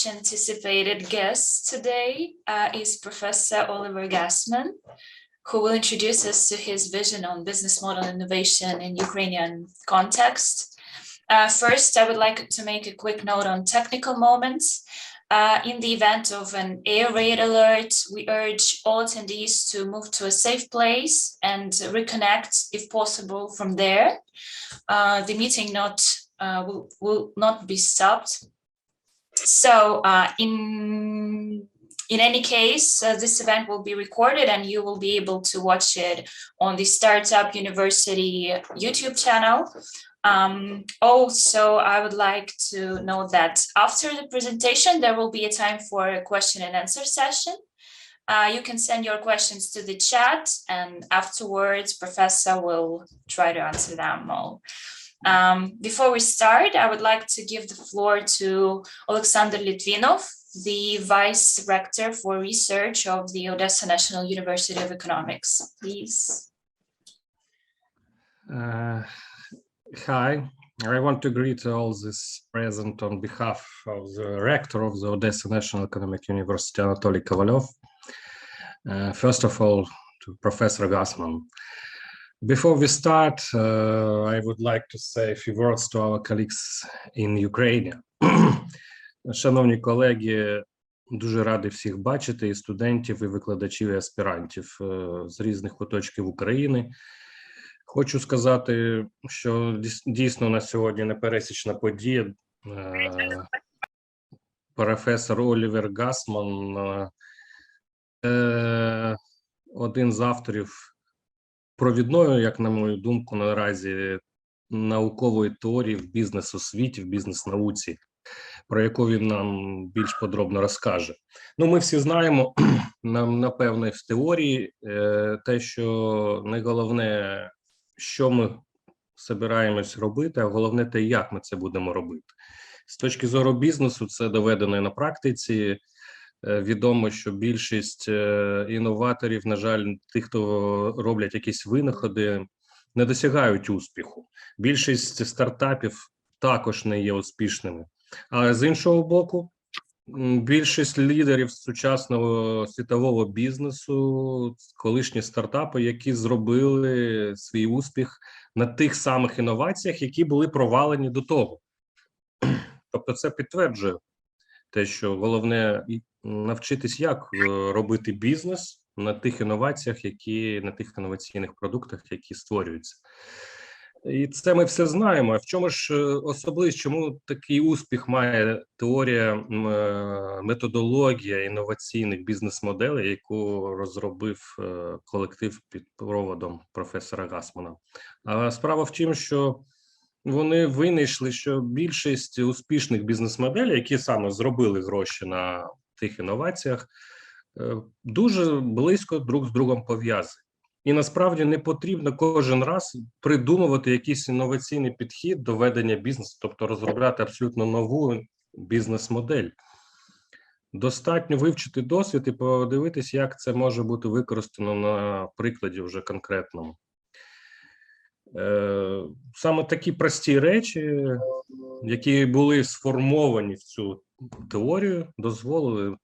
Anticipated guest today is Professor Olivera Гассман, who will introduce us to his vision on business model innovation in Ukrainian context. First, I would like to make a quick note on technical moments. In the event of an air raid alert, we urge all attendees to move to a safe place and reconnect, if possible, from there. The meeting will not be stopped. So in any case, this event will be recorded and you will be able to watch it on the Startup University YouTube channel. Also, I would like to note that after the presentation, there will be a time for a question and answer session. You can send your questions to the chat and afterwards, Professor will try to answer them all. Before we start, I would like to give the floor to Alexander Litvinov, the Vice Rector for Research of the Odessa National University of Economics. Please. Hi, I want to greet all this present on behalf of the Rector of the Odessa National Economic University, Anatoly Kovalyov. First of all, to Professor Гассман. Before we start, I would like to say a few words to our colleagues in Ukraine. Шановні колеги, дуже радий всіх бачити, і студентів, і викладачів, і аспірантів з різних куточків України. Хочу сказати, що дійсно на сьогодні непересічна подія. Професор Олівер Гассман, один з авторів провідної, як на мою думку, наразі наукової теорії в бізнес-освіті, в бізнес-науці, про яку він нам більш подробно розкаже. Ну, ми всі знаємо, напевно, в теорії те, що найголовне, що ми збираємось робити, а головне те, як ми це будемо робити. З точки зору бізнесу, це доведено і на практиці. Відомо, що більшість інноваторів, на жаль, тих, хто роблять якісь винаходи, не досягають успіху. Більшість стартапів також не є успішними. А з іншого боку, більшість лідерів сучасного світового бізнесу, колишні стартапи, які зробили свій успіх на тих самих інноваціях, які були провалені до того. Тобто це підтверджує те, що головне навчитись, як робити бізнес на тих інноваціях, на тих інноваційних продуктах, які створюються. І це ми все знаємо. А в чому ж особливість, чому такий успіх має теорія, методологія інноваційних бізнес-моделей, яку розробив колектив під проводом професора Гассмана? А справа в тім, що вони винайшли, що більшість успішних бізнес-моделей, які саме зробили гроші на тих інноваціях, дуже близько друг з другом пов'язані. І насправді не потрібно кожен раз придумувати якийсь інноваційний підхід до ведення бізнесу, тобто розробляти абсолютно нову бізнес-модель. Достатньо вивчити досвід і подивитись, як це може бути використано на прикладі вже конкретному. Саме такі прості речі, які були сформовані в цю теорію, дозволили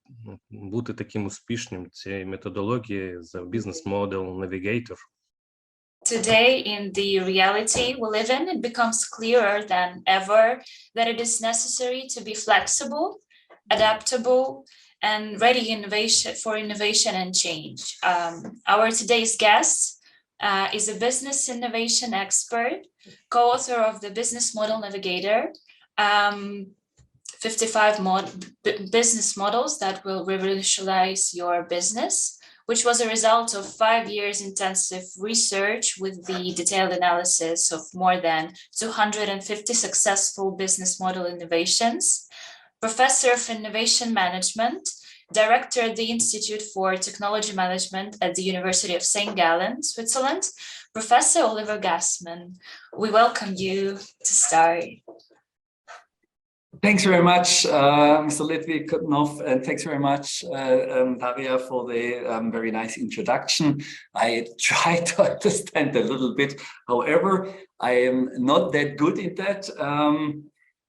бути таким успішним цієї методології за Business Model Navigator. Today, in the reality we live in, it becomes clearer than ever that it is necessary to be flexible, adaptable, and ready for innovation and change. Our today's guest is a business innovation expert, co-author of the Business Model Navigator, 55 business models that will revolutionize your business, which was a result of 5 years intensive research with the detailed analysis of more than 250 successful business model innovations, professor of innovation management, director at the Institute for Technology Management at the University of St.Gallen, Switzerland, Professor Olivera Гассман. We welcome you to start. Thanks very much, Mr. Litvinov, and thanks very much, Daria, for the very nice introduction. I tried to understand a little bit. However, I am not that good in that.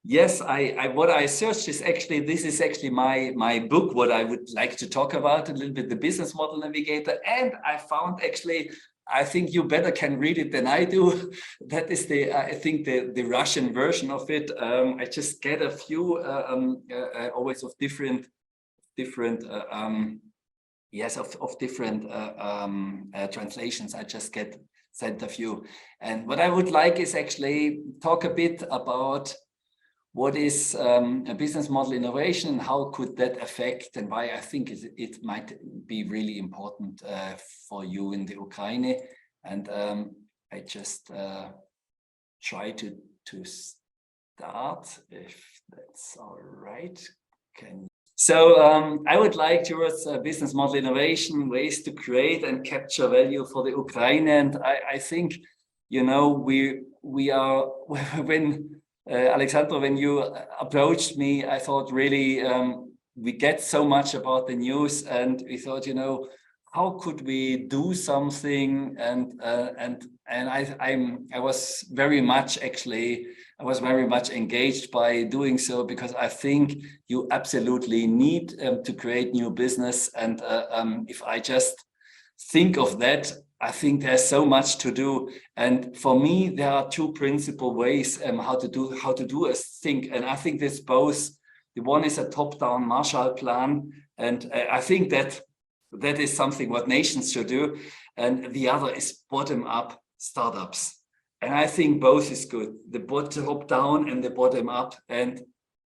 Yes, what I searched is actually, this is actually my book, what I would like to talk about a little bit, the Business Model Navigator. And I found actually, I think you better can read it than I do. That is I think the Russian version of it. I just get a few always of different translations. I just get sent a few. And what I would like is actually talk a bit about what is a business model innovation and how could that affect, and why I think it might be really important for you in the Ukraine. And I just try to start, if that's all right. So I would like towards business model innovation, ways to create and capture value for the Ukraine. And I think, you know, we are, when Alexandra, when you approached me, I thought really we get so much about the news, and we thought, you know, how could we do something? And I was very much engaged by doing so, because I think you absolutely need to create new business. And if I just think of that, I think there's so much to do. And for me, there are two principal ways how to do a thing. And I think this both, the one is a top-down Marshall Plan. And I think that is something what nations should do. And the other is bottom-up startups. And I think both is good, the top-down and the bottom-up. And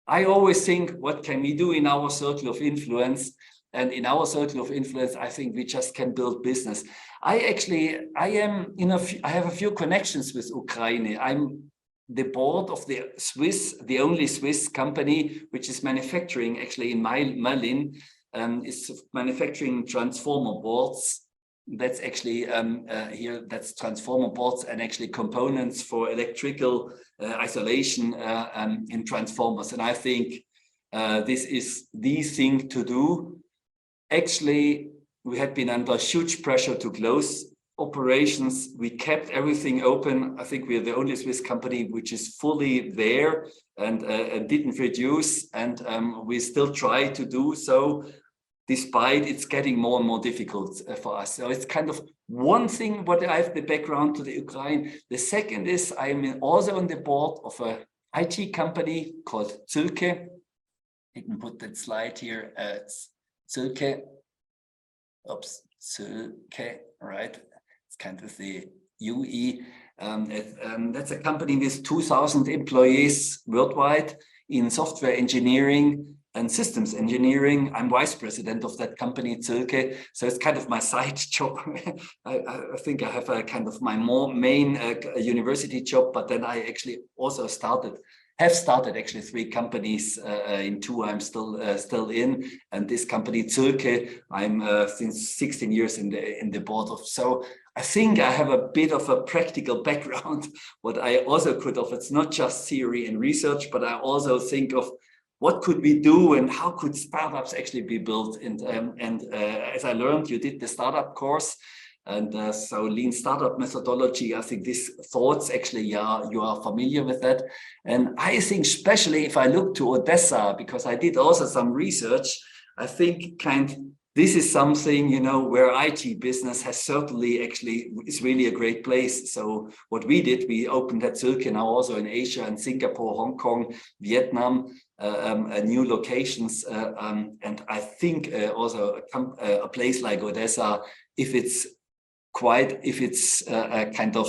I always think, what can we do in our circle of influence? And in our circle of influence, I think we just can build business. I have a few connections with Ukraine. I'm the board of the only Swiss company which is manufacturing, actually in Malin, is manufacturing transformer boards. That's actually here, that's transformer boards and actually components for electrical isolation in transformers. And I think this is the thing to do. Actually, we had been under huge pressure to close operations. We kept everything open. I think we are the only Swiss company which is fully there and didn't reduce. And we still try to do so, despite it's getting more and more difficult for us. So it's kind of one thing, what I have the background to the Ukraine. The second is I'm also on the board of an IT company called Csik. You can put that slide here. Csik. Oops, Csik, right? It's kind of the UE. That's a company with 2,000 employees worldwide in software engineering and systems engineering. I'm vice president of that company, Csik. So it's kind of my side job. I think I have a kind of my main university job, but then I actually also have started actually 3 companies. In 2 I'm still in, and this company Csik, I'm since 16 years in the board of. So I think I have a bit of a practical background. What I also could of, it's not just theory and research, but I also think of what could we do and how could startups actually be built. And as I learned, you did the startup course. And so lean startup methodology, I think these thoughts actually, you are familiar with that. And I think especially if I look to Odessa, because I did also some research, I think this is something, you know, where IT business has certainly actually is really a great place. So what we did, we opened at Csik now also in Asia and Singapore, Hong Kong, Vietnam, new locations. And I think also a place like Odessa, if it's kind of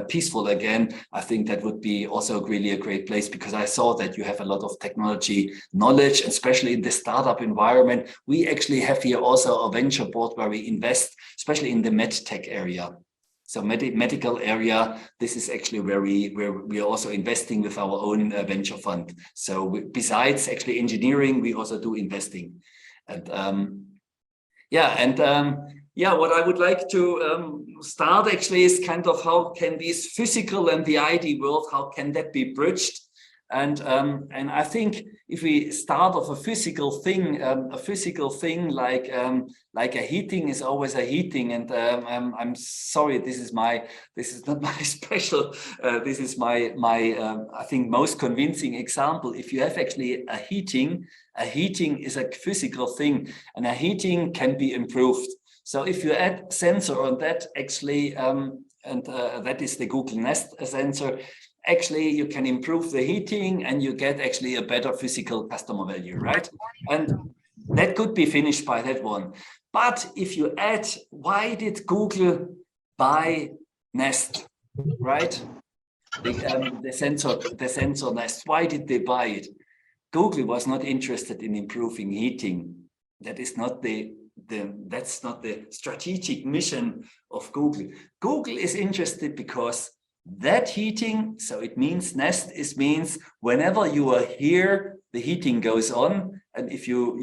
peaceful again, I think that would be also really a great place, because I saw that you have a lot of technology knowledge, especially in the startup environment. We actually have here also a venture board where we invest, especially in the medtech area. So medical area, this is actually where we are also investing with our own venture fund. So besides actually engineering, we also do investing. And what I would like to start actually is kind of how can this physical and the ID world, how can that be bridged? And I think if we start off a physical thing like a heating is always a heating, and I'm sorry, this is not my special. This is my I think most convincing example. If you have actually a heating is a physical thing, and a heating can be improved. So if you add sensor on that, actually, that is the Google Nest sensor. Actually, you can improve the heating and you get actually a better physical customer value, right? And that could be finished by that one. But if you add, why did Google buy Nest, right? The sensor Nest, why did they buy it? Google was not interested in improving heating. That is not that's not the strategic mission of Google. Google is interested because that heating, so it means Nest means whenever you are here, the heating goes on, and if you're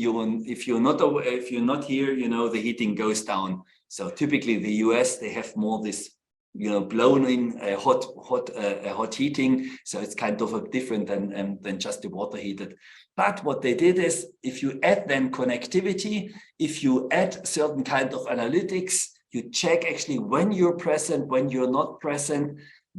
not here, the heating goes down. So typically the US, they have more this blown in hot heating, so it's kind of a different than just the water heated. But what they did is, if you add then connectivity, if you add certain kind of analytics, you check actually when you're present, when you're not present,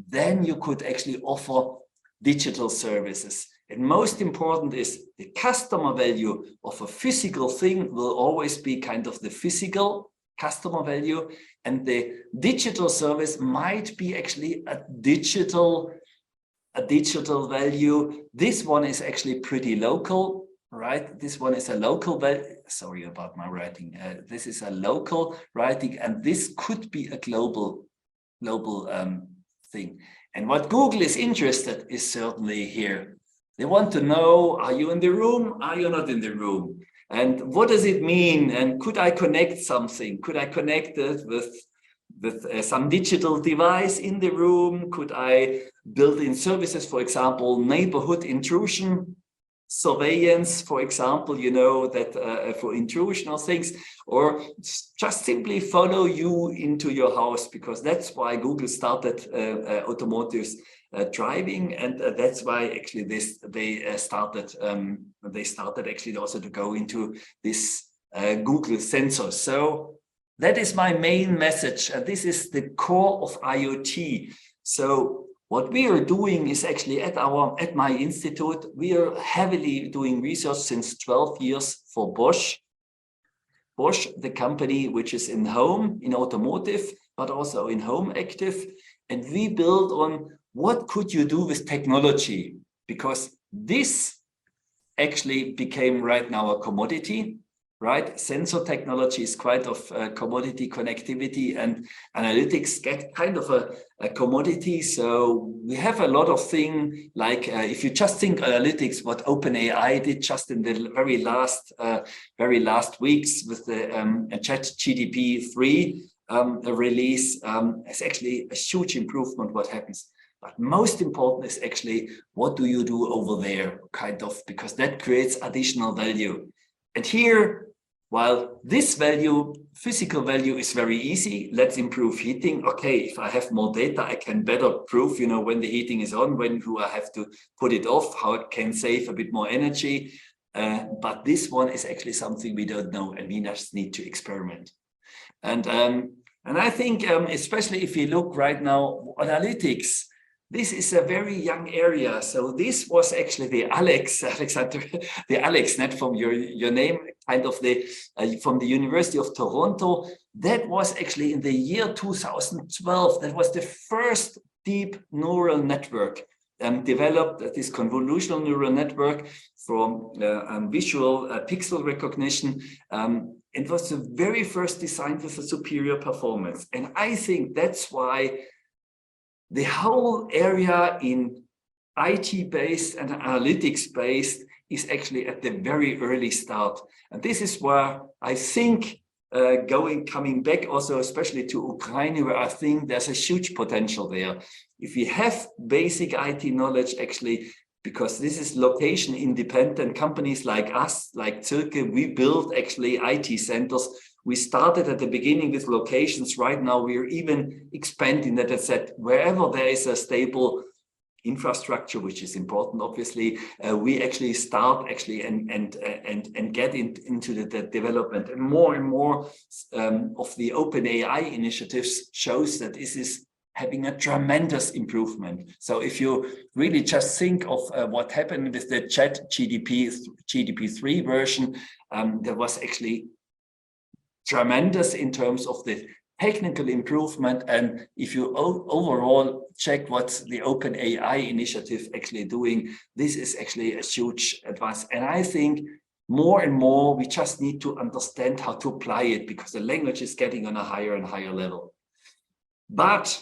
then you could actually offer digital services. And most important is the customer value of a physical thing will always be kind of the physical customer value, and the digital service might be actually a digital value. This one is actually pretty local, right? This one is a local value. Sorry about my writing. This is a local writing, and this could be a global thing. And what Google is interested is certainly here. They want to know, are you in the room? Are you not in the room? And what does it mean? And could I connect something? Could I connect it with some digital device in the room? Could I build in services, for example, neighborhood intrusion surveillance, for example, that for intrusion or things, or just simply follow you into your house, because that's why Google started automotive driving, and that's why actually they started actually also to go into this Google sensor. So that is my main message, and this is the core of IoT. So what we are doing is actually at my institute, we are heavily doing research since 12 years for Bosch. Bosch, the company which is in automotive, but also in home active. And we build on what could you do with technology? Because this actually became right now a commodity, right? Sensor technology is quite of commodity, connectivity and analytics get kind of a commodity. So we have a lot of things like if you just think analytics, what OpenAI did just in the very last weeks with the ChatGPT 3 release is actually a huge improvement what happens. But most important is actually what do you do over there, kind of, because that creates additional value. And here, while this value, physical value is very easy, let's improve heating. Okay, if I have more data, I can better prove, when the heating is on, when do I have to put it off, how it can save a bit more energy. But this one is actually something we don't know, and we just need to experiment. And I think, especially if you look right now, analytics, this is a very young area. So this was actually the Alexander, the AlexNet from your name, kind of from the University of Toronto. That was actually in the year 2012. That was the first deep neural network developed, this convolutional neural network from visual pixel recognition. It was the very first designed with a superior performance. And I think that's why the whole area in IT-based and analytics-based is actually at the very early start. And this is where I think coming back also, especially to Ukraine, where I think there's a huge potential there. If we have basic IT knowledge, actually, because this is location independent, companies like us, like Cirque, we build actually IT centers. We started at the beginning with locations. Right now, we are even expanding that. I said, wherever there is a stable infrastructure, which is important, obviously. We actually start and get into the development, and more of the open AI initiatives shows that this is having a tremendous improvement. So if you really just think of what happened with the GDP3 version, there was actually tremendous in terms of the technical improvement. And if you overall check what the open AI initiative actually doing, this is actually a huge advance. And I think more and more we just need to understand how to apply it, because the language is getting on a higher and higher level. But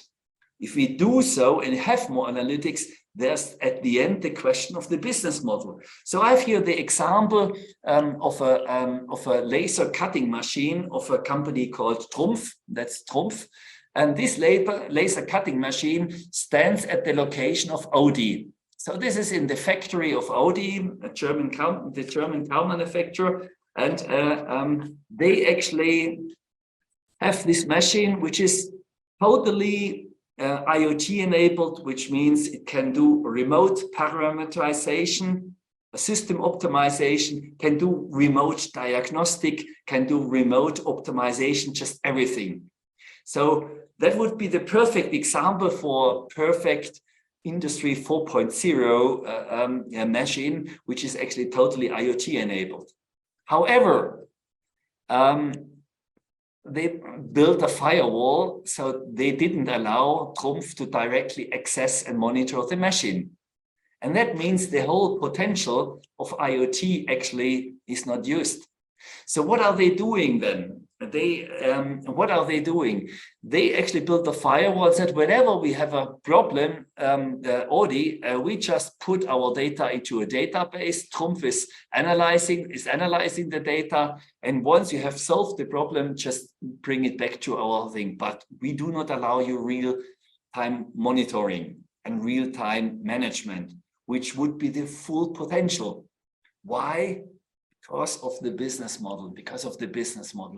if we do so and have more analytics, there's at the end the question of the business model. So I have here the example of a laser cutting machine of a company called Trumpf. That's Trumpf. And this laser cutting machine stands at the location of Audi. So this is in the factory of Audi, the German car manufacturer. And they actually have this machine, which is totally IoT enabled, which means it can do remote parameterization, system optimization, can do remote diagnostic, can do remote optimization, just everything. So that would be the perfect example for perfect Industry 4.0 machine, which is actually totally IoT enabled. However, they built a firewall, so they didn't allow Trumpf to directly access and monitor the machine. And that means the whole potential of IoT actually is not used. So what are they doing then? What are they doing? They actually built a firewall that whenever we have a problem, Audi, we just put our data into a database. Trumpf is analyzing the data, and once you have solved the problem, just bring it back to our thing. But we do not allow you real-time monitoring and real-time management, which would be the full potential. Why? Because of the business model,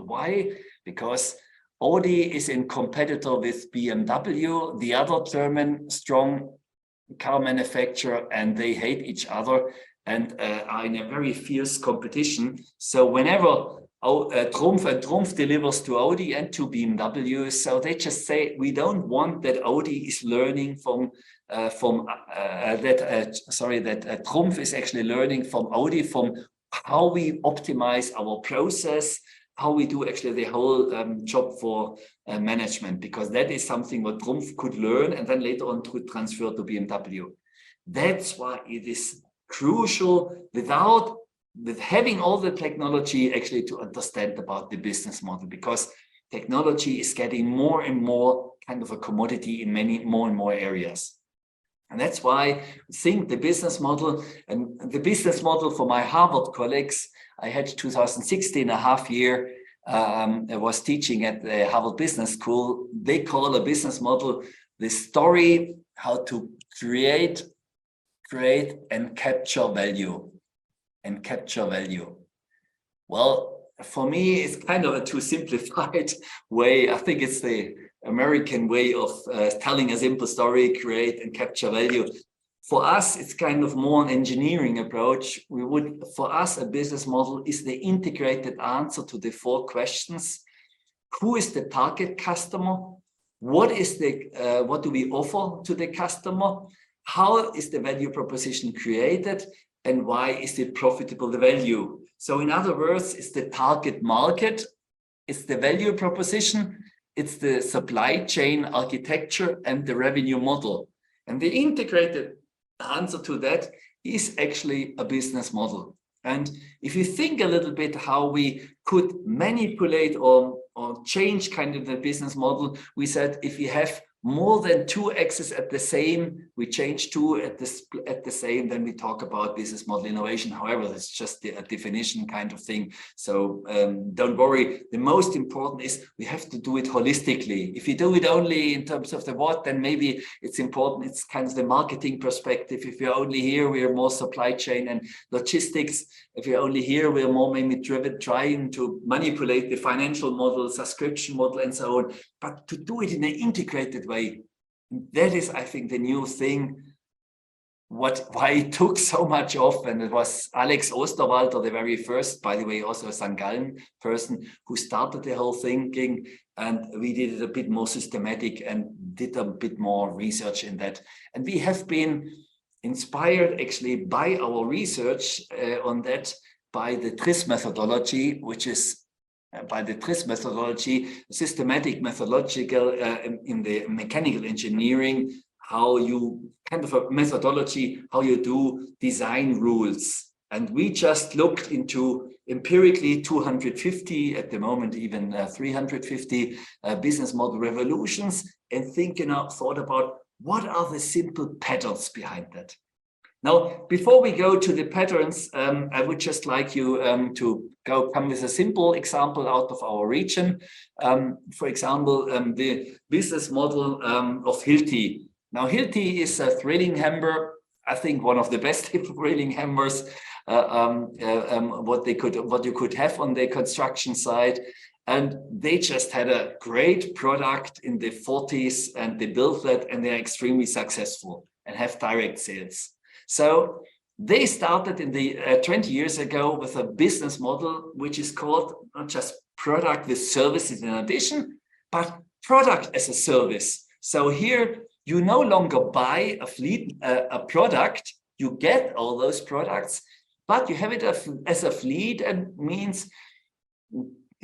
Why? Because Audi is in competitor with BMW, the other German strong car manufacturer, and they hate each other and are in a very fierce competition. So whenever Trumpf delivers to Audi and to BMW, so they just say, we don't want that Audi is learning that Trumpf is actually learning from Audi, from how we optimize our process, how we do actually the whole job for management, because that is something what Trumpf could learn and then later on could transfer to BMW. That's why it is crucial with having all the technology actually to understand about the business model, because technology is getting more and more kind of a commodity in more and more areas. And that's why I think the business model for my Harvard colleagues, I had 2016, a half year, I was teaching at the Harvard Business School. They call a business model the story how to create and capture value. Well, for me, it's kind of a too simplified way. I think it's the American way of telling a simple story, create and capture value. For us, it's kind of more an engineering approach. For us, a business model is the integrated answer to the 4 questions. Who is the target customer? What do we offer to the customer? How is the value proposition created? And why is it profitable, the value? So in other words, it's the target market, it's the value proposition, it's the supply chain architecture and the revenue model. And the integrated answer to that is actually a business model. And if you think a little bit how we could manipulate or change kind of the business model, we said if we have more than 2 axes at the same, we change 2 at the same, then we talk about business model innovation. However, that's just a definition kind of thing. So don't worry. The most important is we have to do it holistically. If you do it only in terms of the what, then maybe it's important. It's kind of the marketing perspective. If you're only here, we are more supply chain and logistics. If you're only here, we're more maybe trying to manipulate the financial model, subscription model, and so on. But to do it in an integrated way, that is, I think, the new thing. why it took so much off. And it was Alex Osterwalder, the very first, by the way, also a St.Gallen person, who started the whole thinking. And we did it a bit more systematic and did a bit more research in that. And we have been inspired actually by our research on that, by the TRIS methodology, which is by the TRIS methodology, systematic methodological in the mechanical engineering, how you kind of a methodology, how you do design rules. And we just looked into empirically 250, at the moment even 350 business model revolutions, and thought about what are the simple patterns behind that. Now, before we go to the patterns, I would just like you to come with a simple example out of our region. For example, the business model of Hilti. Now, Hilti is a thrilling hammer, I think one of the best thrilling hammers what you could have on the construction side. And they just had a great product in the 40s, and they built that, and they're extremely successful and have direct sales. So they started in the 20 years ago with a business model which is called not just product with services in addition, but product as a service. So here you no longer buy a product, you get all those products, but you have it as a fleet, and means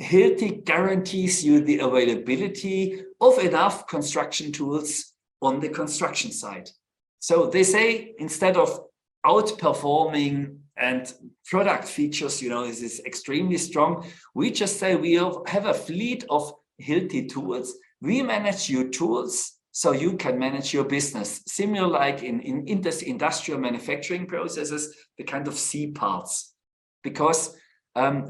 Hilti guarantees you the availability of enough construction tools on the construction site. So they say, instead of outperforming and product features, this is extremely strong, we just say we have a fleet of Hilti tools. We manage your tools so you can manage your business. Similar like in industrial manufacturing processes, the kind of C parts. Because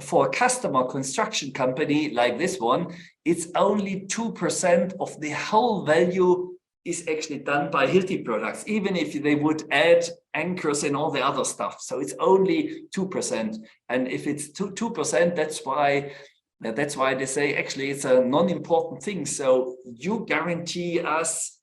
for a customer construction company like this one, it's only 2% of the whole value is actually done by Hilti products, even if they would add anchors and all the other stuff. So it's only 2%. And if it's 2%, that's why they say actually it's a non-important thing. So you guarantee us,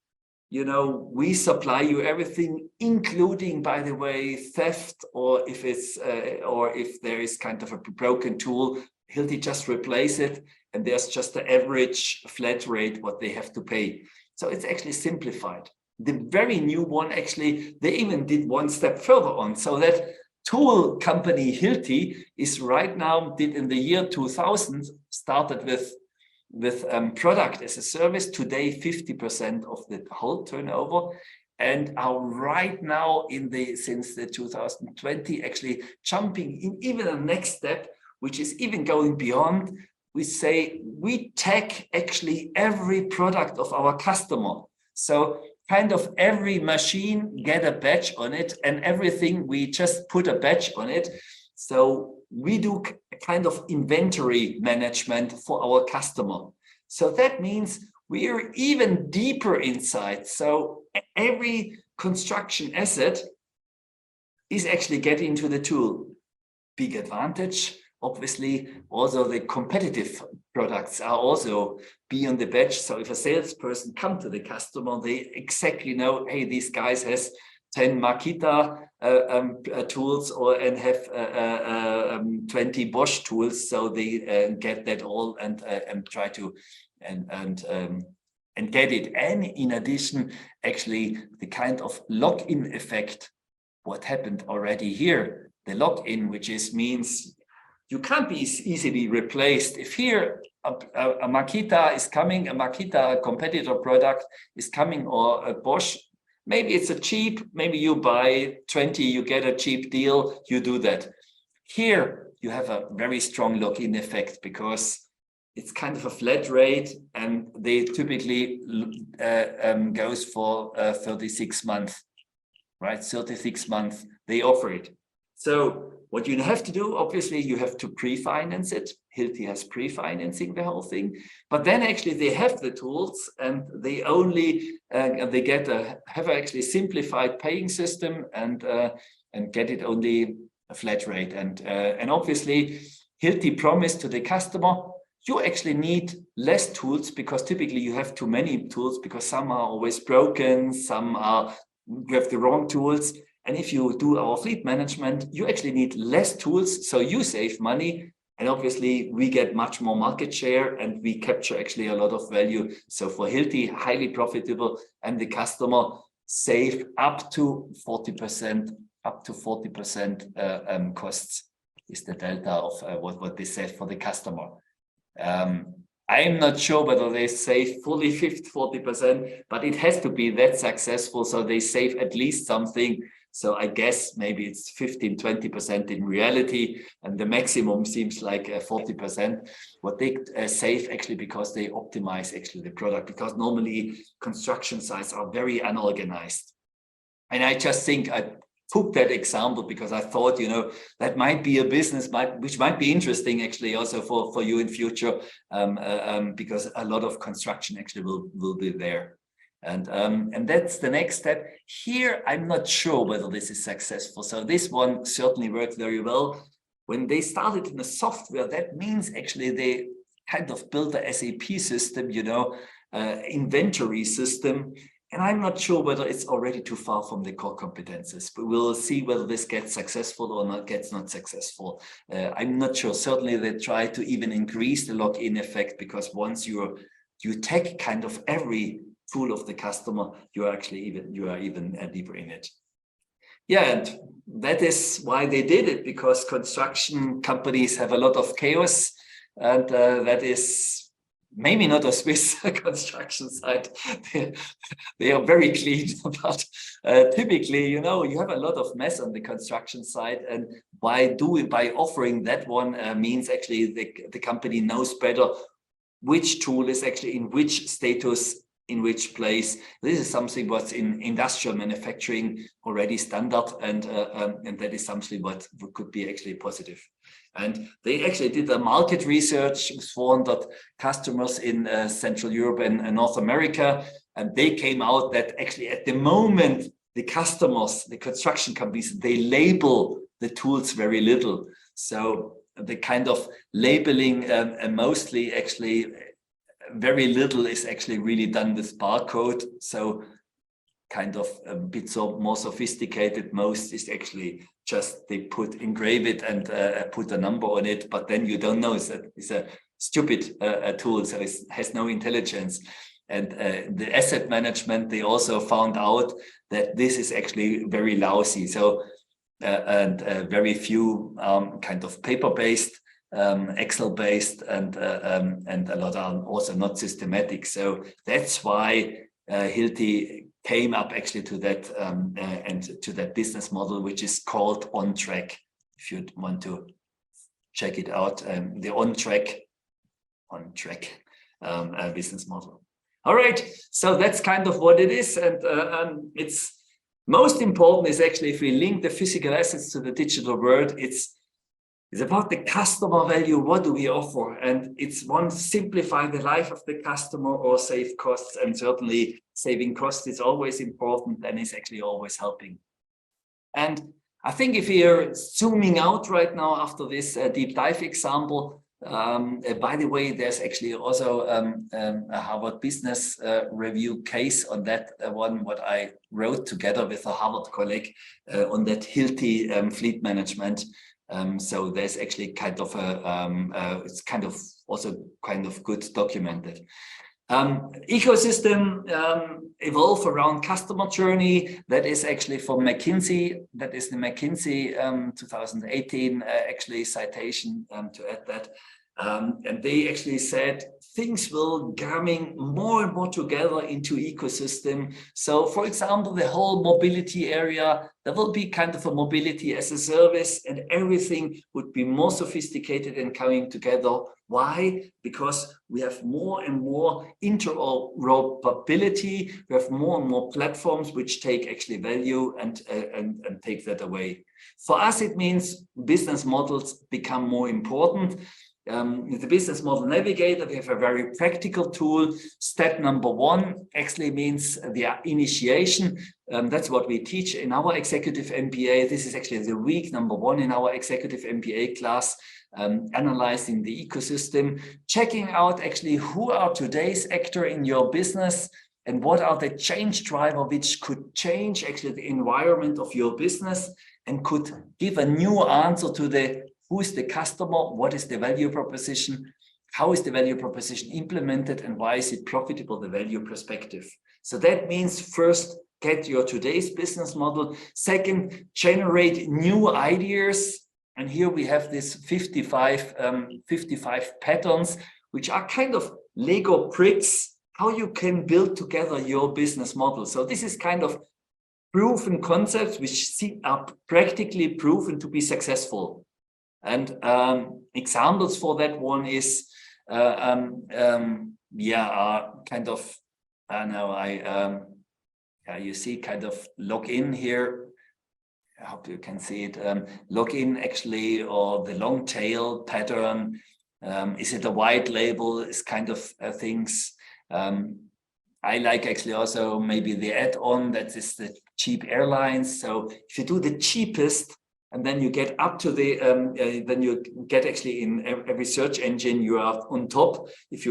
we supply you everything, including, by the way, theft, or if there is kind of a broken tool, Hilti just replace it, and there's just the average flat rate what they have to pay. So it's actually simplified. The very new one, actually, they even did one step further on. So that tool company Hilti is right now, did in the year 2000, started with product as a service, today 50% of the whole turnover, and are right now since the 2020 actually jumping in even a next step, which is even going beyond. We say we tag actually every product of our customer. So kind of every machine get a badge on it, and everything we just put a badge on it. So we do kind of inventory management for our customer. So that means we are even deeper inside. So every construction asset is actually getting into the tool. Big advantage. Obviously, also the competitive products are also be on the badge. So if a salesperson come to the customer, they exactly know, hey, these guys has 10 Makita tools and have 20 Bosch tools, so they get that all and try to and get it. And in addition, actually, the kind of lock-in effect, what happened already here, the lock-in, which means you can't be easily replaced. If here a Makita is coming, a Makita competitor product is coming, or a Bosch, maybe it's a cheap, maybe you buy 20, you get a cheap deal, you do that. Here you have a very strong lock-in effect, because it's kind of a flat rate, and they typically goes for 36 months, right? 36 months, they offer it. So what you have to do, obviously, you have to pre-finance it. Hilti has pre-financing the whole thing, but then actually they have the tools, and they only they have actually simplified paying system, and get it only a flat rate. And obviously, Hilti promised to the customer, you actually need less tools, because typically you have too many tools, because some are always broken, some are you have the wrong tools. And if you do our fleet management, you actually need less tools, so you save money. And obviously, we get much more market share and we capture actually a lot of value. So for Hilti, highly profitable, and the customer save up to 40%, costs is the delta of what they save for the customer. I'm not sure whether they save fully 40%, but it has to be that successful. So they save at least something. So I guess maybe it's 15-20% in reality, and the maximum seems like 40%. What they save actually because they optimize actually the product, because normally construction sites are very unorganized. And I just think I took that example because I thought, you know, that might be a business which might be interesting actually also for you in future, because a lot of construction actually will be there. And that's the next step. Here, I'm not sure whether this is successful. So this one certainly worked very well. When they started in the software, that means actually they kind of built a SAP system, you know, inventory system. And I'm not sure whether it's already too far from the core competences, but we'll see whether this gets successful or not gets not successful. I'm not sure. Certainly they try to even increase the lock-in effect, because once you take kind of every tool of the customer, you are even deeper in it. Yeah, and that is why they did it, because construction companies have a lot of chaos, and that is maybe not a Swiss construction site. They are very clean, but typically, you know, you have a lot of mess on the construction site, and by offering that one means actually the company knows better which tool is actually in which status, in which place. This is something what's in industrial manufacturing already standard, and that is something what could be actually positive. And they actually did a market research with 400 customers in Central Europe and North America, and they came out that actually at the moment the customers, the construction companies, they label the tools very little. So the kind of labeling mostly actually very little is actually really done with barcode. So kind of a bit more sophisticated. Most is actually just they engrave it and put a number on it, but then you don't know. It's a stupid tool, so it has no intelligence. And the asset management, they also found out that this is actually very lousy. So and very few kind of paper-based, Excel-based, and a lot are also not systematic. So that's why Hilti came up actually to that and to that business model, which is called On Track. If you want to check it out, the On Track business model. All right, so that's kind of what it is, and it's most important is actually if we link the physical assets to the digital world, it's about the customer value. What do we offer? And it's one, simplify the life of the customer or save costs. And certainly saving costs is always important and is actually always helping. And I think if you're zooming out right now after this deep dive example, by the way, there's actually also a Harvard Business Review case on that one, what I wrote together with a Harvard colleague on that Hilti fleet management. So there's actually kind of it's kind of also kind of good documented. Ecosystem evolve around customer journey. That is actually from McKinsey. That is the McKinsey 2018 actually citation to add that. And they actually said things will coming more and more together into ecosystem. So for example, the whole mobility area, there will be kind of a mobility as a service, and everything would be more sophisticated and coming together. Why? Because we have more and more interoperability. We have more and more platforms which take actually value and take that away. For us, it means business models become more important. The Business Model Navigator, we have a very practical tool. Step number one actually means the initiation. That's what we teach in our executive MBA. This is actually the week number one in our executive MBA class, analyzing the ecosystem, checking out actually who are today's actor in your business, and what are the change driver which could change actually the environment of your business and could give a new answer to the who is the customer, what is the value proposition, how is the value proposition implemented, and why is it profitable, the value perspective. So that means first, get your today's business model. Second, generate new ideas. And here we have this 55 patterns, which are kind of Lego bricks, how you can build together your business model. So this is kind of proven concepts which are practically proven to be successful. And examples for that one is, kind of, you see kind of login here. I hope you can see it. Login actually, or the long tail pattern. Is it a white label? Is kind of things. I like actually also maybe the add-on that is the cheap airlines. So if you do the cheapest, and then you get up to the, then you get actually in every search engine you are on top. If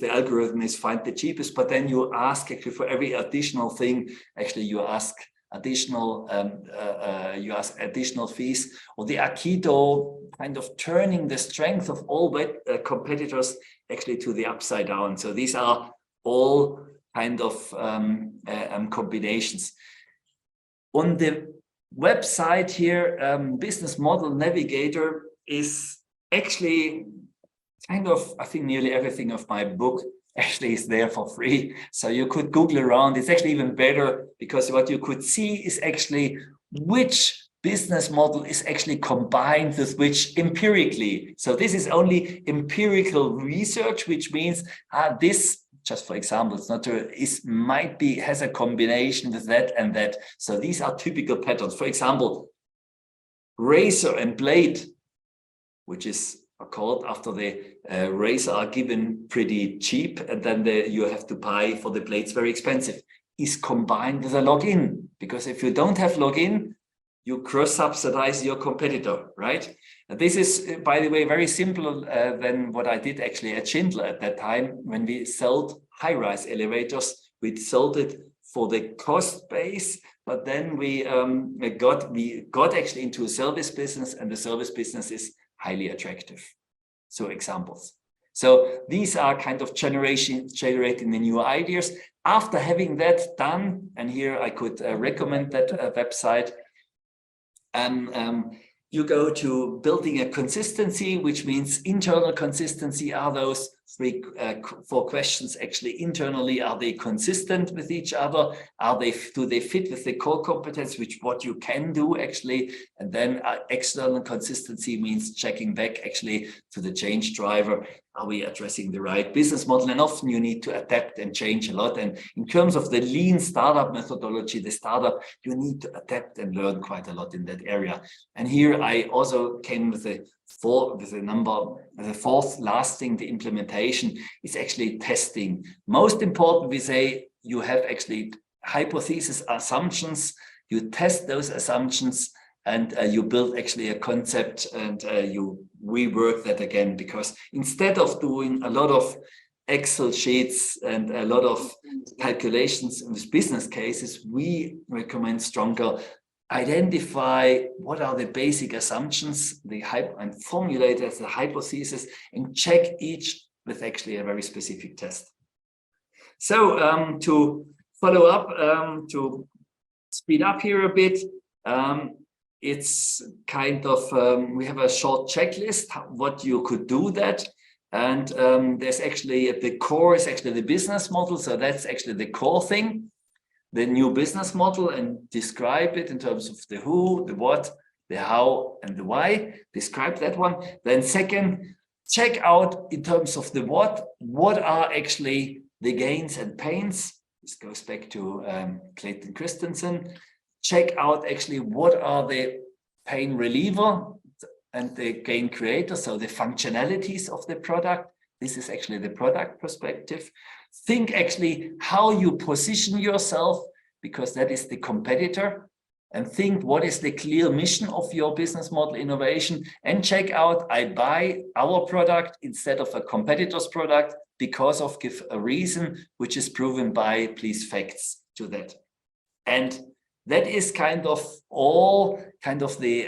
the algorithm is find the cheapest, but then you ask actually for every additional thing, actually you ask additional fees, or the Aikido kind of turning the strength of all competitors actually to the upside down. So these are all kind of combinations. On the website here, Business Model Navigator is actually kind of, I think nearly everything of my book actually is there for free. So you could Google around. It's actually even better because what you could see is actually which business model is actually combined with which empirically. So this is only empirical research, which means this, just for example, it's not true, has a combination with that and that. So these are typical patterns. For example, razor and blade, which is called after the razor are given pretty cheap, and then you have to buy for the blades very expensive, is combined with a login. Because if you don't have login, you cross-subsidize your competitor, right? And this is, by the way, very simple than what I did actually at Schindler at that time when we sold high-rise elevators. We sold it for the cost base, but then we got actually into a service business, and the service business is highly attractive. So examples. So these are kind of generating the new ideas. After having that done, and here I could recommend that website, you go to building a consistency, which means internal consistency. Are those four questions actually internally? Are they consistent with each other? Do they fit with the core competence, what you can do actually? And then external consistency means checking back actually to the change driver. Are we addressing the right business model? And often you need to adapt and change a lot. And in terms of the lean startup methodology, you need to adapt and learn quite a lot in that area. And here I also came with the fourth last thing, the implementation is actually testing. Most important, we say you have actually hypothesis assumptions, you test those assumptions, and you build actually a concept, and you rework that again, because instead of doing a lot of Excel sheets and a lot of calculations in this business cases, we recommend stronger identify what are the basic assumptions, and formulate as a hypothesis, and check each with actually a very specific test. So to follow up, to speed up here a bit, it's kind of, we have a short checklist, what you could do that. And there's actually, at the core is actually the business model. So that's actually the core thing, the new business model, and describe it in terms of the who, the what, the how, and the why. Describe that one. Then second, check out in terms of the what are actually the gains and pains. This goes back to Clayton Christensen. Check out actually what are the pain reliever and the gain creator, so the functionalities of the product. This is actually the product perspective. Think actually how you position yourself, because that is the competitor, and think what is the clear mission of your business model innovation, and check out, I buy our product instead of a competitor's product. because of give a reason which is proven by please facts to that. And that is kind of all kind of the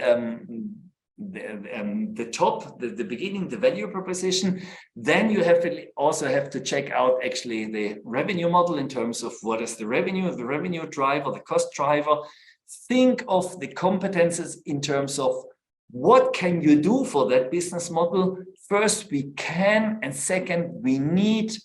top, the beginning, the value proposition. Then you also have to check out actually the revenue model in terms of what is the revenue driver, the cost driver. Think of the competences in terms of what can you do for that business model. First, we can, and second, we need.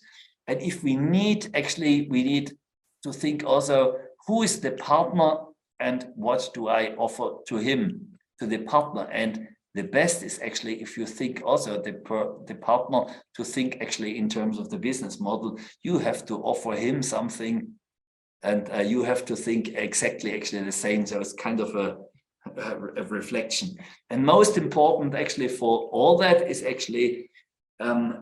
And if we need, actually, we need to think also, who is the partner and what do I offer to him, to the partner? And the best is actually if you think also the partner to think actually in terms of the business model, you have to offer him something and you have to think exactly actually the same. So it's kind of a reflection. And most important actually for all that is actually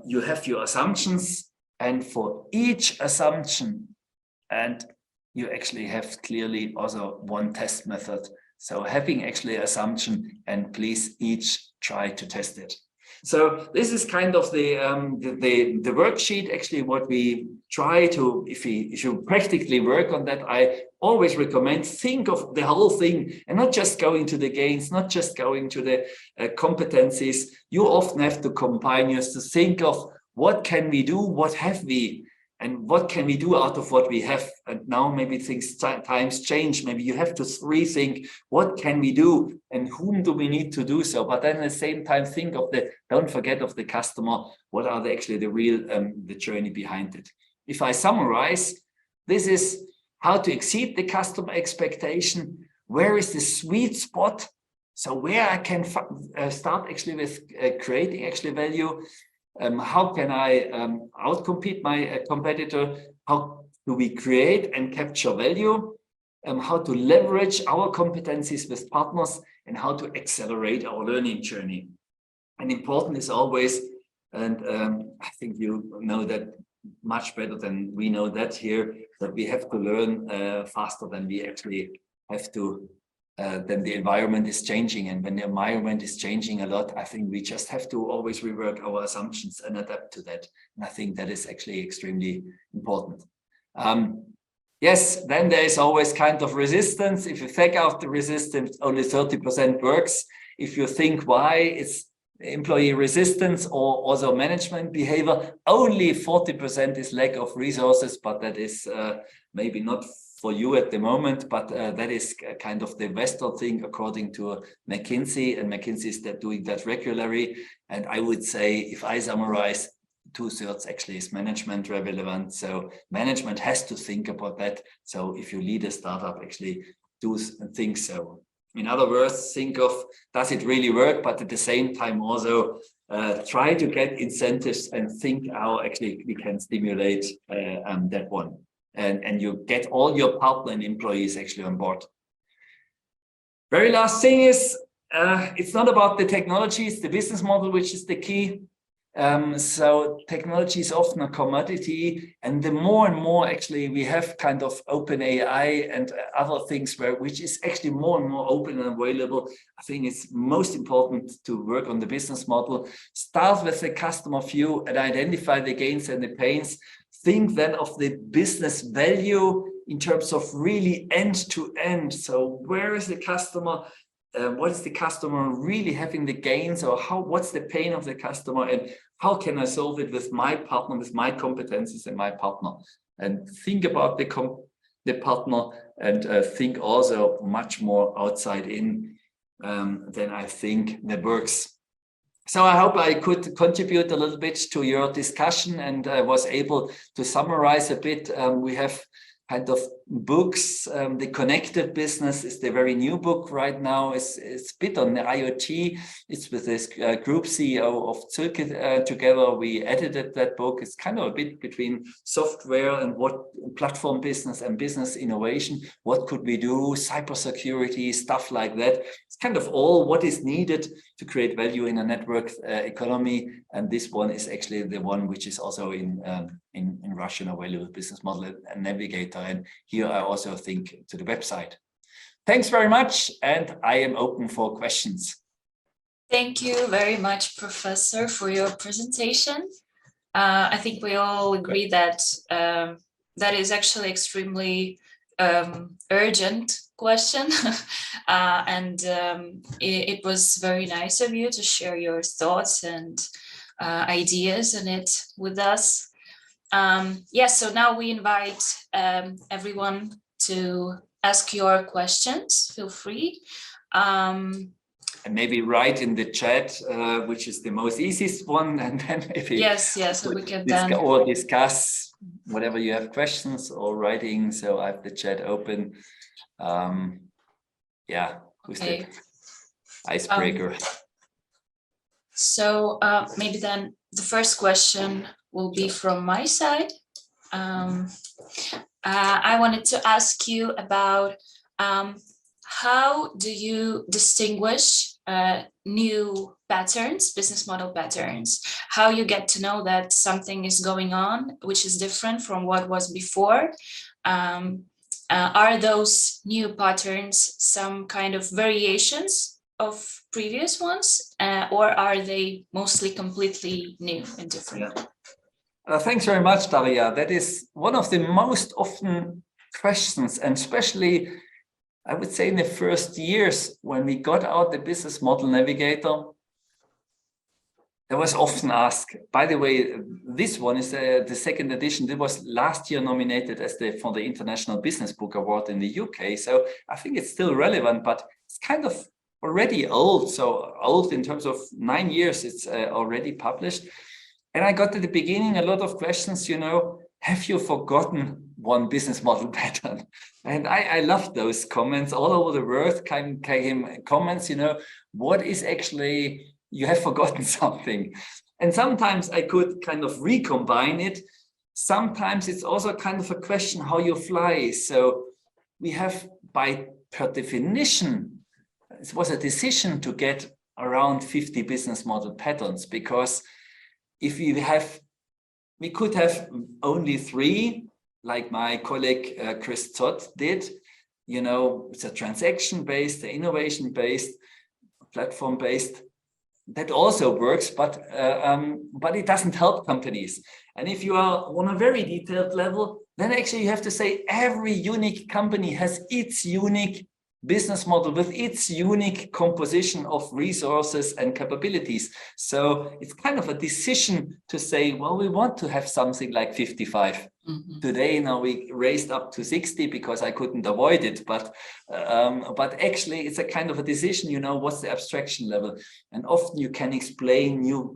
you have your assumptions, and for each assumption, and you actually have clearly also one test method. So having actually assumption, and please each try to test it. So this is kind of the worksheet, actually what we try to, if you practically work on that, I always recommend think of the whole thing and not just going to the gains, not just going to the competencies. You often have to combine yours to think of what can we do, what have we, and what can we do out of what we have. And now maybe things times change. Maybe you have to rethink what can we do and whom do we need to do so. But then at the same time, think of don't forget of the customer. What are actually the real, the journey behind it? If I summarize, this is how to exceed the customer expectation. Where is the sweet spot? So where I can start actually with creating actually value. How can I outcompete my competitor? How do we create and capture value? How to leverage our competencies with partners, and how to accelerate our learning journey. And important is always, and I think you know that much better than we know that here, that we have to learn faster than we actually have to. Then the environment is changing, and when the environment is changing a lot, I think we just have to always rework our assumptions and adapt to that. And I think that is actually extremely important. Yes, then there is always kind of resistance. If you take out the resistance, only 30% works. If you think why, it's employee resistance or also management behavior. Only 40% is lack of resources, but that is maybe not for you at the moment, but that is kind of the Western thing according to McKinsey, and McKinsey is doing that regularly. And I would say, if I summarize, 2/3 actually is management relevant. So management has to think about that. So if you lead a startup, actually do think so. In other words, think of, does it really work? But at the same time also try to get incentives and think how actually we can stimulate that one. And you get all your partner and employees actually on board. Very last thing is, it's not about the technology, it's the business model, which is the key. So technology is often a commodity, and the more and more actually we have kind of open AI and other things which is actually more and more open and available. I think it's most important to work on the business model. Start with the customer view and identify the gains and the pains. Think then of the business value in terms of really end to end. So where is the customer? What is the customer really having the gains, or what's the pain of the customer, and how can I solve it with my partner, with my competencies and my partner? And think about the partner, and think also much more outside in than I think that works. So I hope I could contribute a little bit to your discussion, and I was able to summarize a bit. We have kind of books. The Connected Business is the very new book right now. It's a bit on the IoT. It's with this group CEO of Zilke together. We edited that book. It's kind of a bit between software and what platform business and business innovation. What could we do? Cybersecurity, stuff like that. It's kind of all what is needed to create value in a network economy. And this one is actually the one which is also in Russian available, Business Model Navigator. And here I also think to the website. Thanks very much, and I am open for questions. Thank you very much, Professor, for your presentation. I think we all agree that that is actually extremely urgent question. And it was very nice of you to share your thoughts and ideas in it with us. Yes, so now we invite everyone to ask your questions. Feel free. And maybe write in the chat, which is the most easiest one, and then maybe yes, we can discuss whatever you have questions or writing. So I have the chat open. Yeah, who's the icebreaker? So maybe then the first question will be from my side. I wanted to ask you about how do you distinguish new patterns, business model patterns, how you get to know that something is going on which is different from what was before? Are those new patterns some kind of variations of previous ones, or are they mostly completely new and different? Thanks very much, Daria. That is one of the most often questions, and especially I would say in the first years when we got out the Business Model Navigator, there was often asked, by the way, this one is the second edition. It was last year nominated as for the International Business Book Award in the UK. So I think it's still relevant, but it's kind of already old. So old in terms of 9 years, it's already published. And I got to the beginning a lot of questions, you know, have you forgotten one business model pattern? And I love those comments all over the world. Came comments, you know, what is actually, you have forgotten something. And sometimes I could kind of recombine it. Sometimes it's also kind of a question how you fly. So we have, per definition, it was a decision to get around 50 business model patterns, because if we could have only 3, like my colleague Chris Todd did. You know, it's a transaction-based, innovation-based, platform-based. That also works, but it doesn't help companies. And if you are on a very detailed level, then actually you have to say every unique company has its unique business model with its unique composition of resources and capabilities. So it's kind of a decision to say, well, we want to have something like 55. Mm-hmm. Today, now we raised up to 60 because I couldn't avoid it. But actually, it's a kind of a decision, you know, what's the abstraction level? And often you can explain new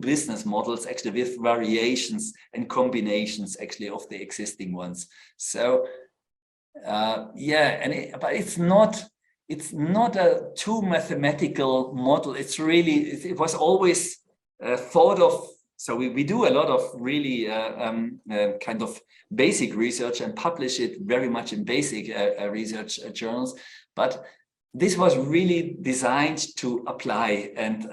business models actually with variations and combinations actually of the existing ones. So but it's not a too mathematical model. It's really, it was always thought of. So we do a lot of really kind of basic research and publish it very much in basic research journals. But this was really designed to apply, and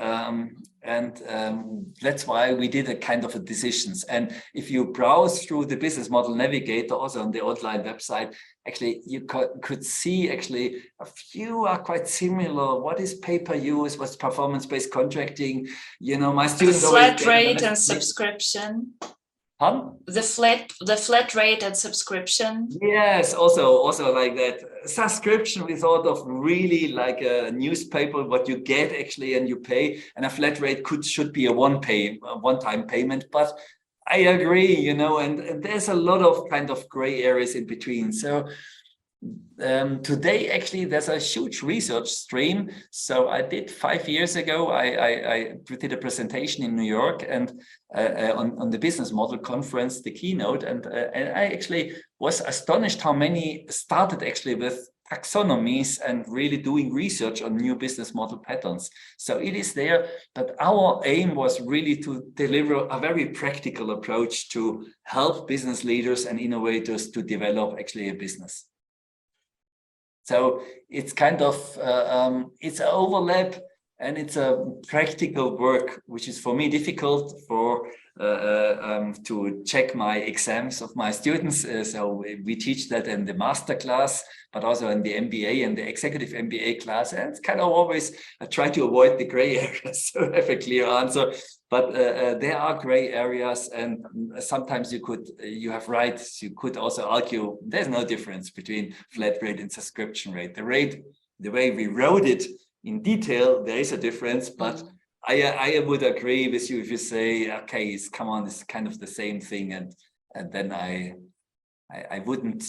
that's why we did a kind of a decisions. And if you browse through the Business Model Navigator, also on the online website, actually you could see actually a few are quite similar. What is pay-per-use? What's performance-based contracting? You know, my students flat rate and subscription. Huh? The flat rate and subscription. Yes, also like that. Subscription, we thought of really like a newspaper, what you get actually and you pay, and a flat rate should be a one-time payment. But I agree, you know, and there's a lot of kind of gray areas in between. So today, actually, there's a huge research stream. So I did 5 years ago, I did a presentation in New York and on the business model conference, the keynote, and I actually was astonished how many started actually with taxonomies and really doing research on new business model patterns. So it is there, but our aim was really to deliver a very practical approach to help business leaders and innovators to develop actually a business. So it's kind of, it's an overlap and it's a practical work, which is for me difficult. For to check my exams of my students. So we teach that in the master class, but also in the MBA and the executive MBA class. And it's kind of always, I try to avoid the gray areas so I have a clear answer. But there are gray areas, and sometimes you have rights. You could also argue there's no difference between flat rate and subscription rate. The way we wrote it in detail, there is a difference, but I would agree with you if you say, okay, come on, it's kind of the same thing, and then I wouldn't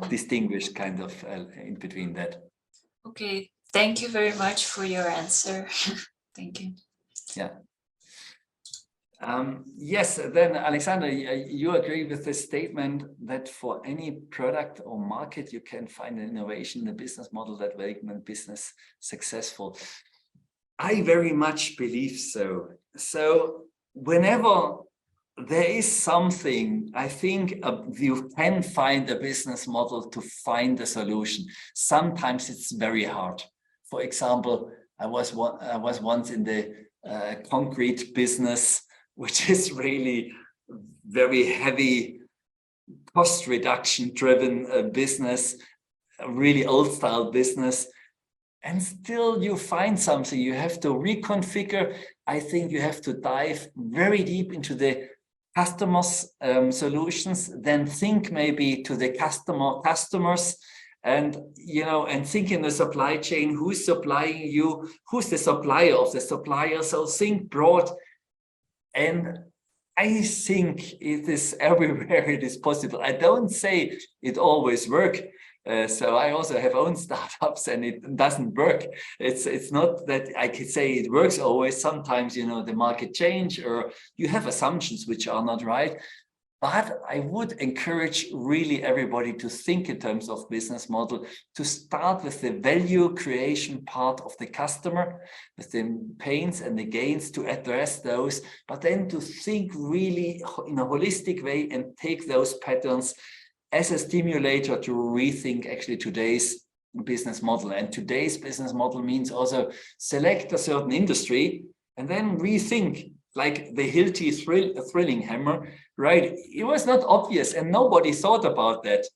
distinguish kind of in between that. Okay, thank you very much for your answer. Thank you. Yeah. Yes, then Alexander, you agree with the statement that for any product or market, you can find an innovation in the business model that will make business successful. I very much believe so. So whenever there is something, I think you can find a business model to find a solution. Sometimes it's very hard. For example, I was once in the concrete business, which is really very heavy cost reduction driven business, a really old style business. And still you find something, you have to reconfigure. I think you have to dive very deep into the customers' solutions, then think maybe to the customers, and and think in the supply chain, who's supplying you, who's the supplier of the supplier. So think broad. And I think it is everywhere it is possible. I don't say it always works. So I also have own startups and it doesn't work. It's not that I could say it works always. Sometimes, the market change or you have assumptions which are not right. But I would encourage really everybody to think in terms of business model, to start with the value creation part of the customer, with the pains and the gains, to address those, but then to think really in a holistic way and take those patterns as a stimulator to rethink actually today's business model. And today's business model means also select a certain industry and then rethink, like the Hilti thrilling hammer, right? It was not obvious and nobody thought about that.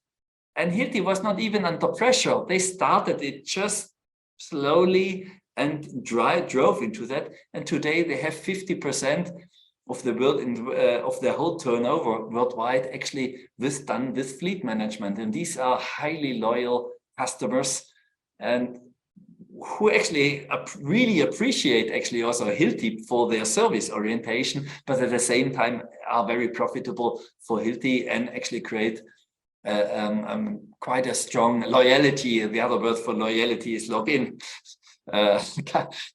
And Hilti was not even under pressure. They started it just slowly and drove into that. And today they have 50% of the world of their whole turnover worldwide actually done with fleet management. And these are highly loyal customers and who actually really appreciate actually also Hilti for their service orientation, but at the same time are very profitable for Hilti and actually create quite a strong loyalty. The other word for loyalty is login.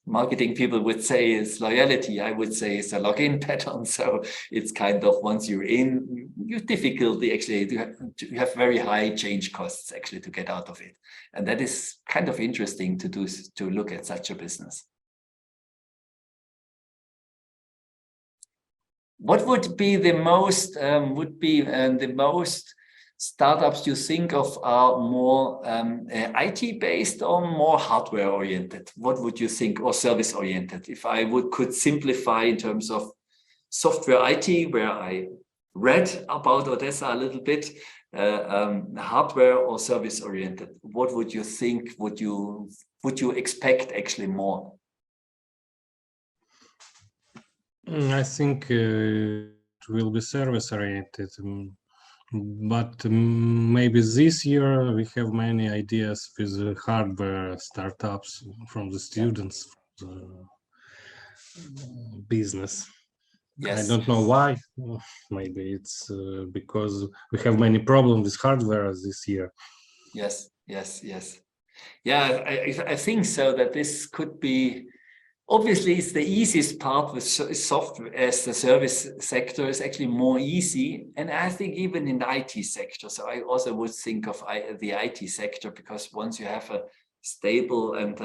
Marketing people would say it's loyalty. I would say it's a login pattern. So it's kind of once you're in, you difficulty actually you have very high change costs actually to get out of it. And that is kind of interesting to look at such a business. What would be the most startups you think of are more IT based or more hardware oriented? What would you think, or service oriented? If I could simplify in terms of software IT, where I read about Odessa a little bit, hardware or service oriented, what would you think? Would you expect actually more? I think it will be service oriented. But maybe this year we have many ideas with hardware startups from the students, business. Yes. I don't know why. Maybe it's because we have many problems with hardware this year. Yes. Yeah, I think so, that this could be. Obviously, it's the easiest part with software, as the service sector is actually more easy. And I think even in the IT sector. So I also would think of the IT sector, because once you have a stable and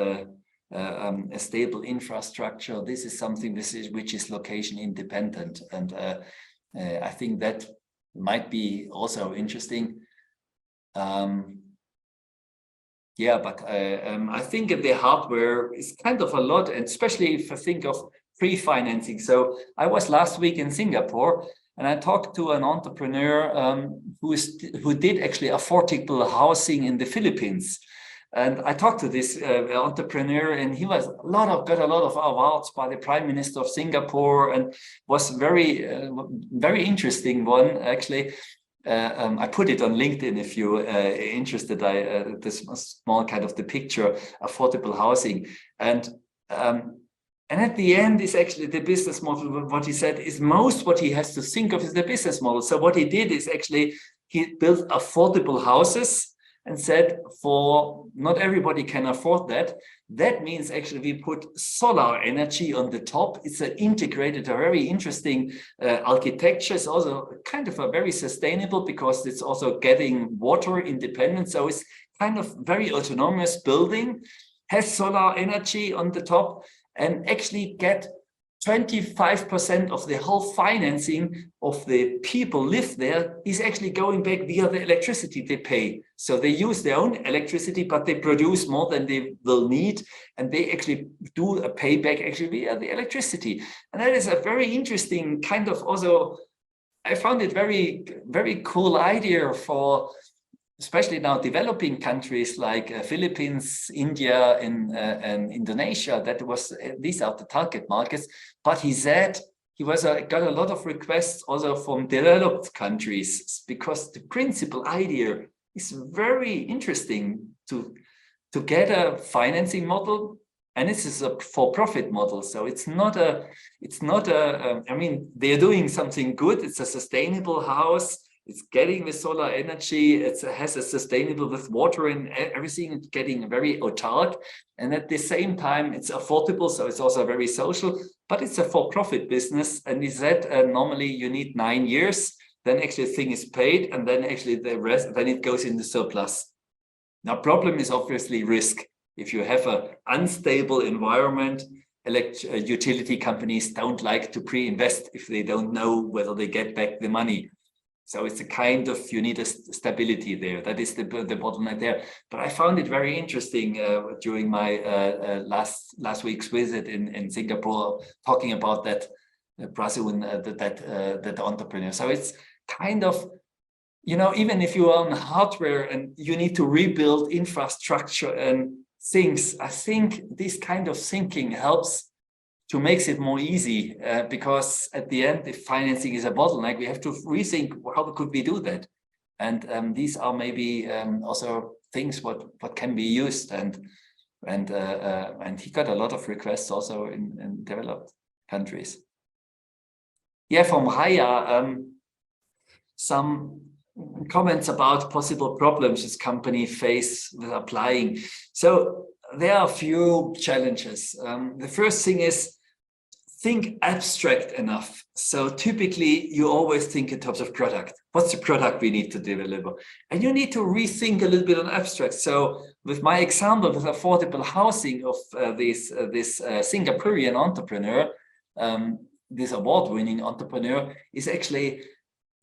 a stable infrastructure, this is something which is location independent. And I think that might be also interesting. Yeah, but I think the hardware is kind of a lot, and especially if I think of pre-financing. So I was last week in Singapore, and I talked to an entrepreneur who did actually affordable housing in the Philippines. And I talked to this entrepreneur, and he was got a lot of awards by the Prime Minister of Singapore, and was very interesting one actually. I put it on LinkedIn if you're interested. This small kind of the picture, affordable housing, and at the end is actually the business model. What he said is what he has to think of is the business model. So what he did is actually he built affordable houses and said, for not everybody can afford that. That means actually we put solar energy on the top. It's an integrated, a very interesting architecture. It's also kind of a very sustainable because it's also getting water independent. So it's kind of very autonomous building, has solar energy on the top, and actually get 25% of the whole financing of the people live there is actually going back via the electricity they pay. So they use their own electricity, but they produce more than they will need. And they actually do a payback actually via the electricity. And that is a very interesting kind of also, I found it very, very cool idea for especially now developing countries like Philippines, India, and Indonesia. These are the target markets. But he said he got a lot of requests also from developed countries because the principal idea is very interesting to get a financing model, and this is a for-profit model. So it's not a. I mean, they're doing something good. It's a sustainable house. It's getting the solar energy. It has a sustainable with water and everything. It's getting very autark, and at the same time, it's affordable. So it's also very social. But it's a for-profit business, and he said normally you need 9 years. Then actually the thing is paid, and then actually the rest. Then it goes in the surplus. Now, problem is obviously risk. If you have an unstable environment, utility companies don't like to pre-invest if they don't know whether they get back the money. So it's a kind of, you need a stability there. That is the bottleneck there. But I found it very interesting during my last week's visit in Singapore, talking about that Brazil, that entrepreneur. So it's kind of, even if you are on hardware and you need to rebuild infrastructure and things, I think this kind of thinking helps to make it more easy, because at the end, if financing is a bottleneck, we have to rethink how could we do that. And these are maybe also things what can be used. And he got a lot of requests also in developed countries. Yeah, from Raya, some comments about possible problems this company face with applying. So there are a few challenges. The first thing is, think abstract enough. So typically you always think in terms of product. What's the product we need to deliver? And you need to rethink a little bit on abstract. So with my example with affordable housing of this Singaporean entrepreneur, this award-winning entrepreneur is actually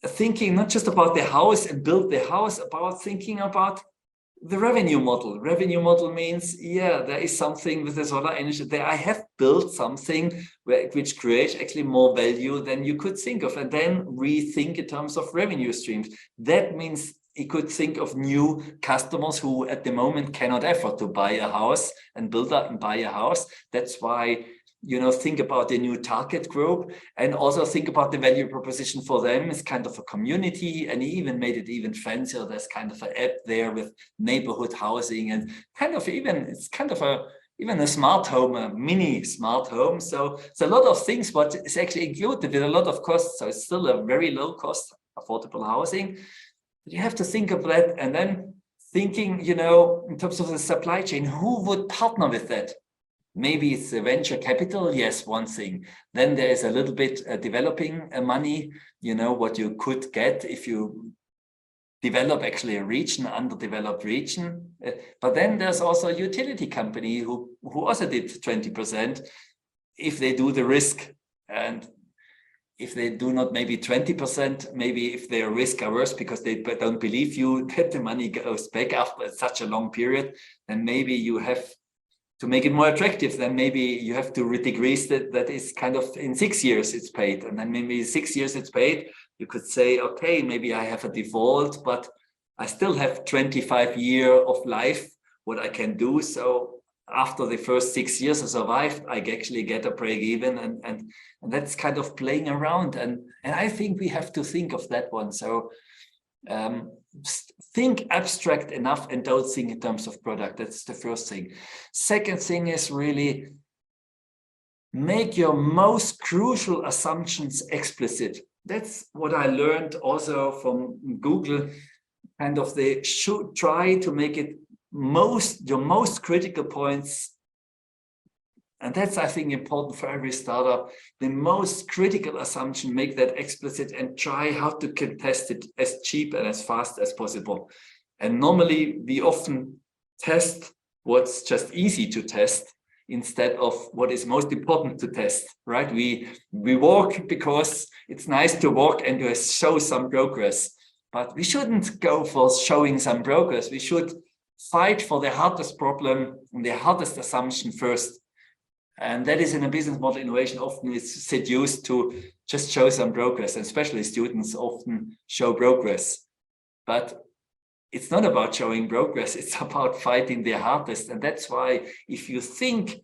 thinking not just about the house and build the house, about thinking about the revenue model. Revenue model means, there is something with the solar energy there. I have built something which creates actually more value than you could think of, and then rethink in terms of revenue streams. That means you could think of new customers who at the moment cannot afford to buy a house and buy a house. That's why, think about the new target group, and also think about the value proposition for them. It's kind of a community, and he even made it even fancier. There's kind of an app there with neighborhood housing, and even a smart home, a mini smart home. So it's a lot of things, but it's actually included with a lot of costs. So it's still a very low cost, affordable housing. But you have to think of that, and then thinking, in terms of the supply chain, who would partner with that? Maybe it's the venture capital, yes, one thing. Then there is a little bit developing money, what you could get if you develop actually a region, underdeveloped region. But then there's also a utility company who also did 20% if they do the risk. And if they do not maybe 20%, maybe if they are risk averse because they don't believe you that the money goes back after such a long period, then maybe you have to make it more attractive, then maybe you have to decrease that is kind of in 6 years it's paid. And then maybe 6 years it's paid. You could say, okay, maybe I have a default, but I still have 25 years of life, what I can do. So after the first 6 years I survived, I actually get a break even, and that's kind of playing around. And I think we have to think of that one. So think abstract enough and don't think in terms of product. That's the first thing. Second thing is really make your most crucial assumptions explicit. That's what I learned also from Google. Kind of they should try to make it your most critical points. And that's, I think, important for every startup. The most critical assumption, make that explicit and try how to test it as cheap and as fast as possible. And normally we often test what's just easy to test instead of what is most important to test, right? We walk because it's nice to walk and to show some progress, but we shouldn't go for showing some progress. We should fight for the hardest problem and the hardest assumption first. And that is in a business model innovation often is seduced to just show some progress, and especially students often show progress. But it's not about showing progress, it's about fighting the hardest. And that's why if you think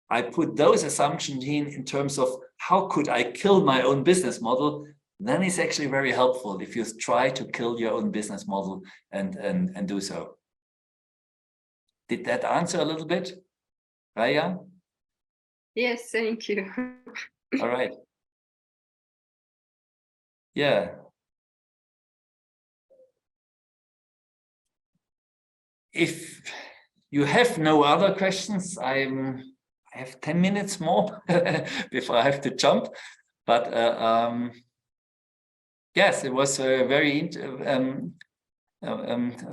I put those assumptions in terms of how could I kill my own business model, then it's actually very helpful if you try to kill your own business model and do so. Did that answer a little bit, Raya? Yes, thank you. All right. Yeah. If you have no other questions, I have 10 minutes more before I have to jump. But yes, it was very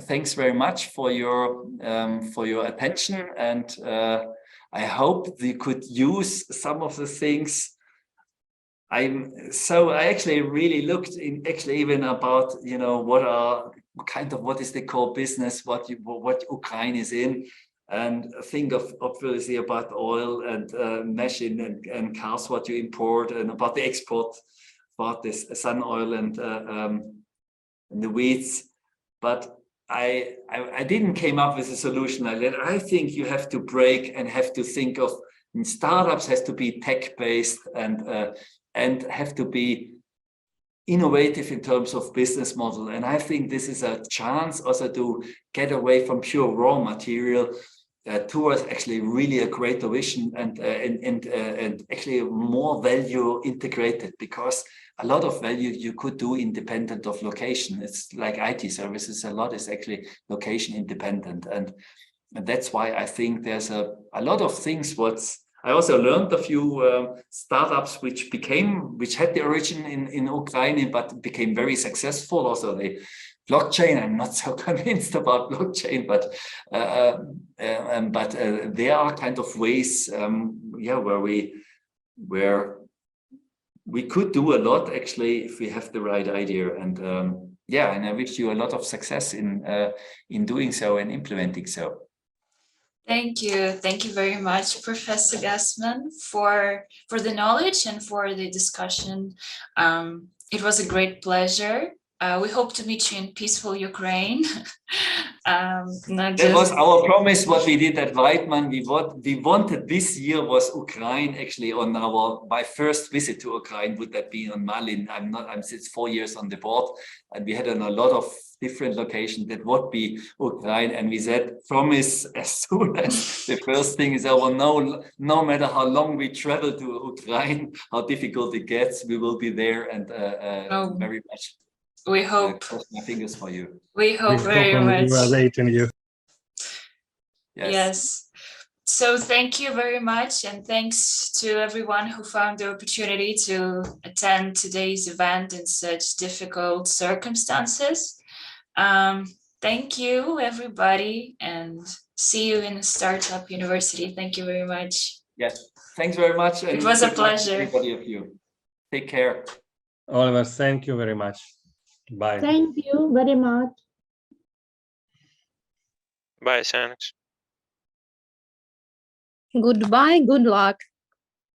thanks very much for your attention, and I hope you could use some of the things. I actually really looked in even about, you know, what is the core business, what Ukraine is in, and think of obviously about oil and machine and cars, what you import, and about the export, about this sun oil and the weeds. But I didn't came up with a solution like that. I think you have to break and have to think of startups has to be tech-based and have to be innovative in terms of business model. And I think this is a chance also to get away from pure raw material towards actually really a greater vision and actually more value integrated, because a lot of value you could do independent of location. It's like IT services, a lot is actually location independent. And that's why I think there's a lot of things. I also learned a few startups which had the origin in Ukraine, but became very successful. Also the blockchain, I'm not so convinced about blockchain, but there are kind of ways, where we could do a lot actually if we have the right idea. And and I wish you a lot of success in doing so and implementing so. Thank you very much, Professor Gassman, for the knowledge and for the discussion. It was a great pleasure. We hope to meet you in peaceful Ukraine. That was our promise. What we did at Weidmann, we wanted this year was Ukraine. Actually, on my first visit to Ukraine would have been on Malin. I'm since 4 years on the board, and we had on a lot of different locations that would be Ukraine. And we said, promise as soon as the first thing is over. No matter how long we travel to Ukraine, how difficult it gets, we will be there, and very much. We hope. Cross my fingers for you. We hope very much. We are waiting you. Yes. So thank you very much, and thanks to everyone who found the opportunity to attend today's event in such difficult circumstances. Thank you, everybody, and see you in Startup University. Thank you very much. Yes, thanks very much. And it was a pleasure. Everybody of you. Take care. Oliver, thank you very much. Bye. Thank you very much. Bye, thanks. Goodbye, good luck.